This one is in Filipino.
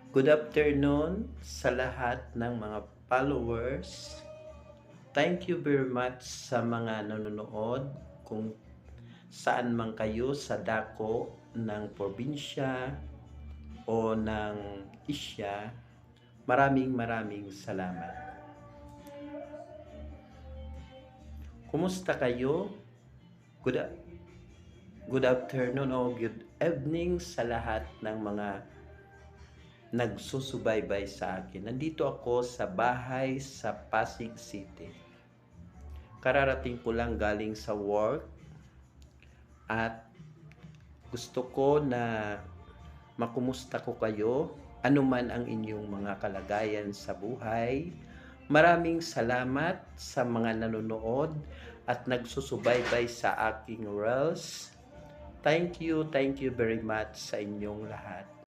Good afternoon sa lahat ng mga followers. Thank you very much sa mga nanonood kung saan man kayo sa dako ng probinsya o ng isya. Maraming salamat. Kumusta kayo? Good, good afternoon o good evening sa lahat ng mga nagsusubaybay sa akin. Nandito ako sa bahay sa Pasig City. Kararating ko lang galing sa work at gusto ko na makumusta ko kayo anuman ang inyong mga kalagayan sa buhay. Maraming salamat sa mga nanonood at nagsusubaybay sa aking reels. Thank you very much sa inyong lahat.